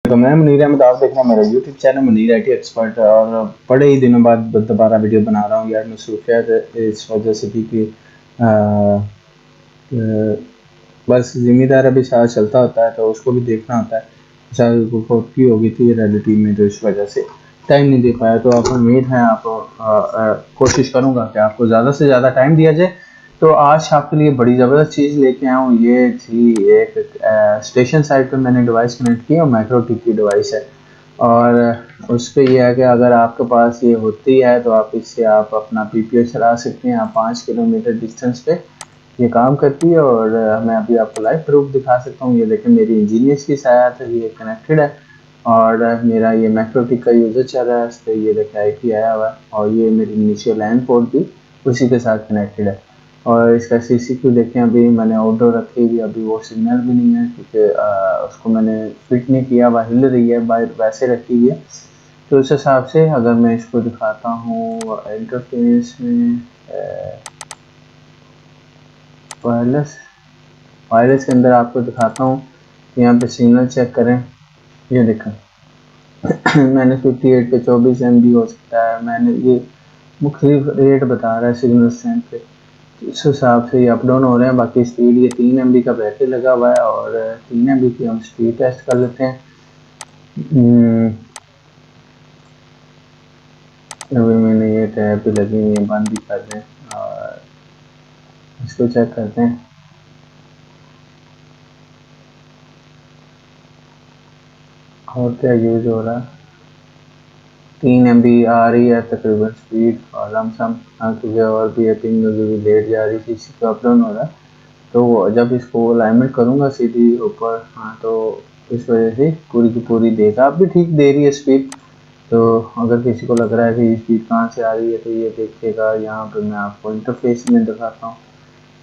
तो मैं मुनीर अहमद, आप देख रहे हैं मेरा YouTube channel Munir IT expert. और बड़े ही दिनों बाद दोबारा वीडियो बना रहा हूँ यार। मसरूफियत इस वजह से थी कि आ, आ, बस ज़िम्मेदार अभी साथ चलता होता है तो उसको भी देखना होता है। शायद वो फौतगी हो गई थी रिलेटिव में, तो इस वजह से टाइम नहीं दे पाया। तो आप उम्मीद है आपको कोशिश करूँगा कि आपको ज़्यादा से ज़्यादा टाइम दिया जाए। तो आज आपके लिए बड़ी ज़बरदस्त चीज़ लेके आया हूँ। ये थी एक स्टेशन साइड पे मैंने डिवाइस कनेक्ट की और माइक्रोटिक की डिवाइस है। और उस पर यह है कि अगर आपके पास ये होती है तो आप इससे आप अपना PPO चला सकते हैं। आप 5 किलोमीटर डिस्टेंस पे ये काम करती है। और मैं अभी आपको लाइव प्रूफ दिखा सकता हूँ। ये देखें, मेरी इंजीनियर्स की सहायता से ये कनेक्टेड है। और मेरा ये मैक्रोटिक का यूज़र चल रहा है, इस पर ये देखें IP आया हुआ है। और ये मेरी नीचे लैंड पोर्ट भी उसी के साथ कनेक्टेड है। और इसका CCQ देखें, अभी मैंने आउटडोर रखी हुई, अभी वो सिग्नल भी नहीं है क्योंकि उसको मैंने फिट नहीं किया, वह हिल रही है, बाहर वैसे रखी हुई है। तो उस हिसाब से अगर मैं इसको दिखाता हूँ इंटरफेस में, वायरलेस वायरलेस के अंदर आपको दिखाता हूँ। यहाँ पे सिग्नल चेक करें, ये देखें मैंने 58 पे 24 MB हो सकता है। मैंने ये मुख्तलिफ रेट बता रहा है सिग्नल स्ट्रेंथ पे, इस हिसाब से ये अप डाउन हो रहे हैं। बाकी स्पीड ये 3 MB का बैटरी लगा हुआ है और 3 MB की हम स्पीड टेस्ट कर लेते हैं। अभी मैंने ये टैब भी लगी हुई है, बंद भी कर दें और इसको चेक करते हैं। और क्या यूज हो रहा है, 3 MB आ रही है तकरीबन स्पीड और लमसम, क्योंकि और भी पिंग भी लेट जा रही थी, इसको अप डाउन हो रहा है। तो जब इसको अलाइनमेंट करूँगा सीधी ऊपर, हाँ, तो इस वजह से पूरी की पूरी देगा। अब भी ठीक दे रही है स्पीड। तो अगर किसी को लग रहा है कि स्पीड कहाँ से आ रही है तो ये देखिएगा, यहाँ पे मैं आपको इंटरफेस में दिखाता हूँ।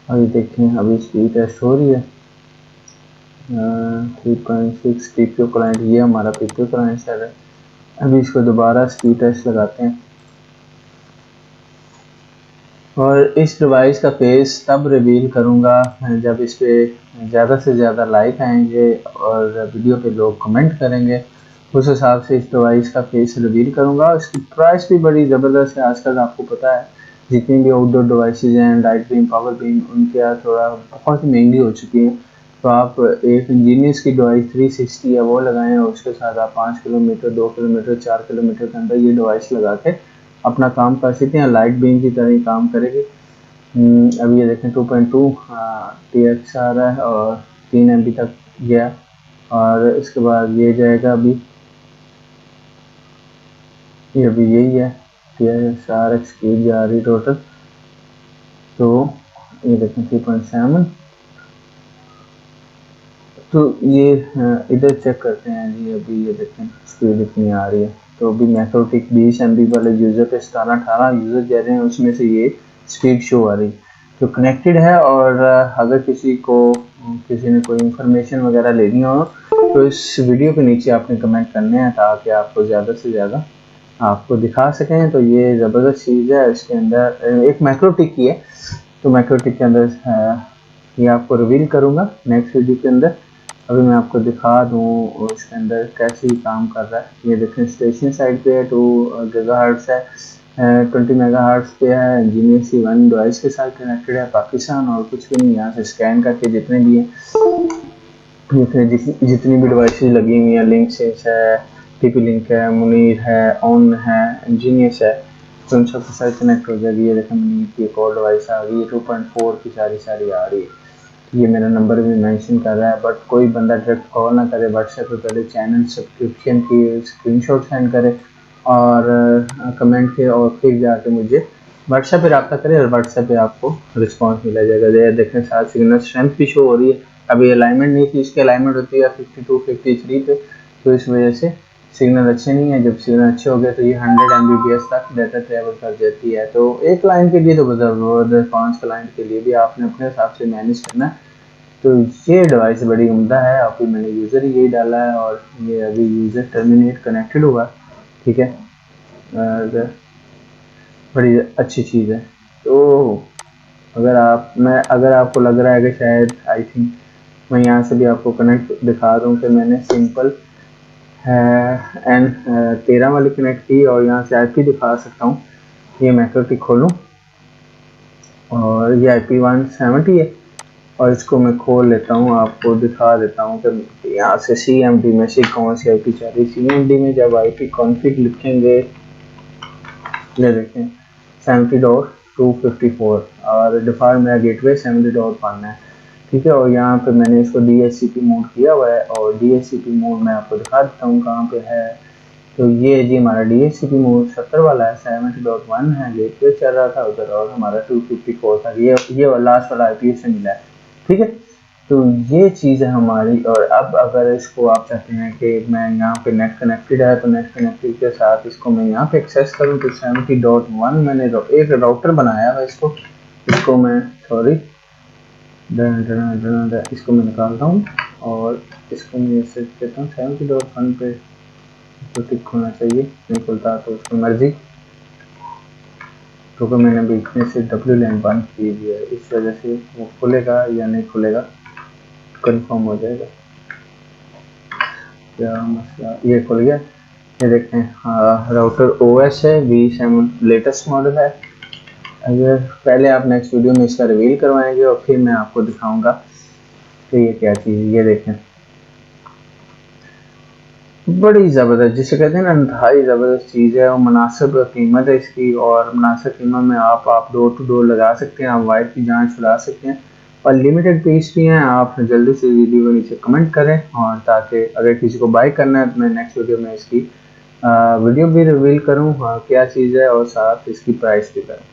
अभी देखें, अभी स्पीड टेस्ट हो रही है 3.6 PPO क्लाइंट, ये हमारा PPO क्लाइंट चल रहा है। अभी इसको दोबारा स्पीड टेस्ट लगाते हैं। और इस डिवाइस का फेस तब रिवील करूँगा जब इस पर ज़्यादा से ज़्यादा लाइक आएंगे और वीडियो पे लोग कमेंट करेंगे। उस हिसाब से इस डिवाइस का फेस रिवील करूँगा। इसकी प्राइस भी बड़ी ज़बरदस्त है। आजकल आपको पता है जितनी भी आउटडोर डिवाइसेज हैं, लाइट बीम, पावर बीम, उनके यहाँ थोड़ा बहुत ही महंगी हो चुकी हैं। तो आप एक इंजीनियर्स की डिवाइस 360 है वो लगाएं और उसके साथ आप 5 किलोमीटर, 2 किलोमीटर, 4 किलोमीटर के अंदर ये डिवाइस लगा के अपना काम कर सकते हैं। लाइट बीम की तरह ही काम करेगी। अभी ये देखें 2.2 TX आ रहा है और 3 MB तक गया। और इसके बाद ये जाएगा, अभी ये अभी यही है TX RX स्पीड जा रही टोटल। तो ये देखें 3.7। तो ये इधर चेक करते हैं जी। अभी ये देखें स्पीड इतनी आ रही है। तो अभी मैक्रोटिक 20 MB वाले यूज़र पे 17-18 यूज़र जा रहे हैं, उसमें से ये स्पीड शो आ रही जो कनेक्टेड है। और अगर किसी ने कोई इंफॉर्मेशन वगैरह लेनी हो तो इस वीडियो के नीचे आपने कमेंट करने हैं ताकि आपको ज़्यादा से ज़्यादा आपको दिखा सकें। तो ये ज़बरदस्त चीज़ है। इसके अंदर एक मैक्रोटिक की है, तो मैक्रोटिक के अंदर ये आपको रिवील करूँगा नेक्स्ट वीडियो के अंदर। अभी मैं आपको दिखा दूँ इसके अंदर कैसे ही काम कर रहा है। ये देखें स्टेशन साइड पे है, 2 GHz है, 20 MHz पे है। इंजीनियर C1 डिवाइस के साथ कनेक्टेड है, पाकिस्तान और कुछ भी नहीं। यहाँ से स्कैन करके जितने भी हैं, जितनी भी डिवाइसेज लगी हुई हैं, लिंक्स है, TP लिंक है, मुनीर है, ऑन है, इंजीनियर्स है, तो उन सब के साथ कनेक्ट हो जाएगी। ये देखें मुनीर की एक और डिवाइस आ गई है, 2.4 की सारी आ रही है। ये मेरा नंबर भी मेंशन कर रहा है, बट कोई बंदा डायरेक्ट कॉल ना करे, व्हाट्सएप पे पहले चैनल सब्सक्रिप्शन की स्क्रीनशॉट सेंड करे और कमेंट के, और फिर जाके मुझे व्हाट्सएप पे रब्ता करे और व्हाट्सएप पे आपको रिस्पांस मिला जाएगा। ये देखें साथ सिग्नल स्ट्रेंथ भी शो हो रही है। अभी अलाइनमेंट नहीं थी, इसकी अलाइनमेंट होती है 52, 53 पे, तो इस वजह से सिग्नल अच्छे नहीं है। जब सिग्नल अच्छे हो गए तो ये 100 MBPS तक डाटा ट्रेवल कर जाती है। तो एक क्लाइंट के लिए तो ज़बरदस्त, 5 क्लाइंट के लिए भी आपने अपने हिसाब से मैनेज करना है। तो ये डिवाइस बड़ी उम्दा है। अभी मैंने यूज़र ही यही डाला है और ये अभी यूज़र टर्मिनेट कनेक्टेड हुआ, ठीक है। और बड़ी अच्छी चीज़ है। तो अगर आपको लग रहा है कि शायद आई थिंक मैं यहाँ से भी आपको कनेक्ट दिखा दूँ कि मैंने सिंपल एन 13 वाली कनेक्ट की और यहाँ से IP दिखा सकता हूँ। ये मैक्रोटिक खोलूँ और ये IP 170 है और इसको मैं खोल लेता हूँ, आपको दिखा देता हूँ कि यहाँ से CMD में से कौन सी IP चल रही है। CMD में जब IP कॉन्फ़िग लिखेंगे, ये देखें 70.254 और डिफ़ॉल्ट मेरा गेटवे 70.1 है, ठीक है। और यहाँ पे मैंने इसको DHCP मोड किया हुआ है और DHCP मोड मैं आपको दिखा देता हूँ कहाँ पे है। तो ये जी हमारा DHCP मोड 70 वाला है, 70.1 है, गेटवे चल रहा था उधर और हमारा 254 था। ये लास्ट वाला IP से मिला है, ठीक है। तो ये चीज़ है हमारी। और अब अगर इसको आप चाहते हैं कि मैं यहाँ पे नेट कनेक्टेड है तो नेट कनेक्टेड के साथ इसको मैं यहाँ पे एक्सेस करूँ तो 70.1 मैंने एक राउटर बनाया है इसको मैं इसको मैं निकालता हूँ और इसको मैं ऐसे कहता हूँ 70.1 पे तो टिक होना चाहिए, नहीं खुलता तो उसकी मर्जी, क्योंकि मैंने बीच में से WLAN बंद की हुई है, इस वजह से वो खुलेगा या नहीं खुलेगा कंफर्म हो जाएगा। क्या मसला, ये खुल गया, ये देखें। हाँ, राउटर OS है V7 लेटेस्ट मॉडल है। अगर पहले आप नेक्स्ट वीडियो में इसका रिवील करवाएंगे और फिर मैं आपको दिखाऊंगा कि ये क्या चीज़ है। ये देखें, बड़ी ज़बरदस्त, जिसे कहते हैं ना इंतहाई ज़बरदस्त चीज़ है और मुनासिब कीमत है इसकी। और मुनासिब कीमत में आप डोर टू डोर लगा सकते हैं, आप वायर की जांच छुड़ा सकते हैं और लिमिटेड पीस भी हैं। आप जल्दी से वीडियो को नीचे कमेंट करें और ताकि अगर किसी को बाय करना है तो मैं नेक्स्ट वीडियो में इसकी वीडियो भी रिवील करूँ क्या चीज़ है और साथ इसकी प्राइस भी करूँ।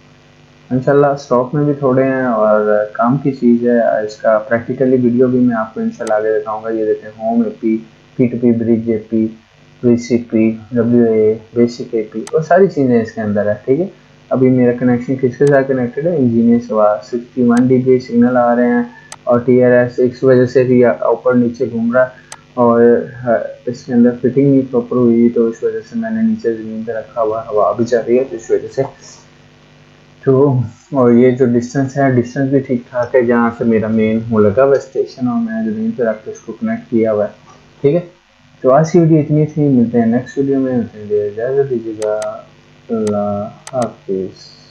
इंशाल्लाह स्टॉक में भी थोड़े हैं और काम की चीज़ है। इसका प्रैक्टिकली वीडियो भी मैं आपको इंशाल्लाह आगे दिखाऊंगा। ये देखें, home AP, P2P bridge AP, VCP, WA, basic AP और सारी चीज़ें इसके अंदर है, ठीक है। अभी मेरा कनेक्शन किसके साथ कनेक्टेड है, इंजीनियर से 61 dB सिग्नल आ रहे हैं और TRS इस वजह से भी ऊपर नीचे घूम रहा है और इसके अंदर फिटिंग नहीं प्रॉपर हुई तो इस वजह से मैंने नीचे ज़मीन पर रखा हुआ, हवा भी चल रही है तो इस वजह से। तो और ये जो डिस्टेंस है, डिस्टेंस भी ठीक ठाक है जहाँ से मेरा मेन वो लगा हुआ स्टेशन और मैंने ज़मीन पर रख के उसको कनेक्ट किया हुआ है, ठीक है। तो आज की वीडियो इतनी थी, मिलते हैं नेक्स्ट वीडियो में, इजाज़त दीजिएगा, अल्लाह हाफिज़।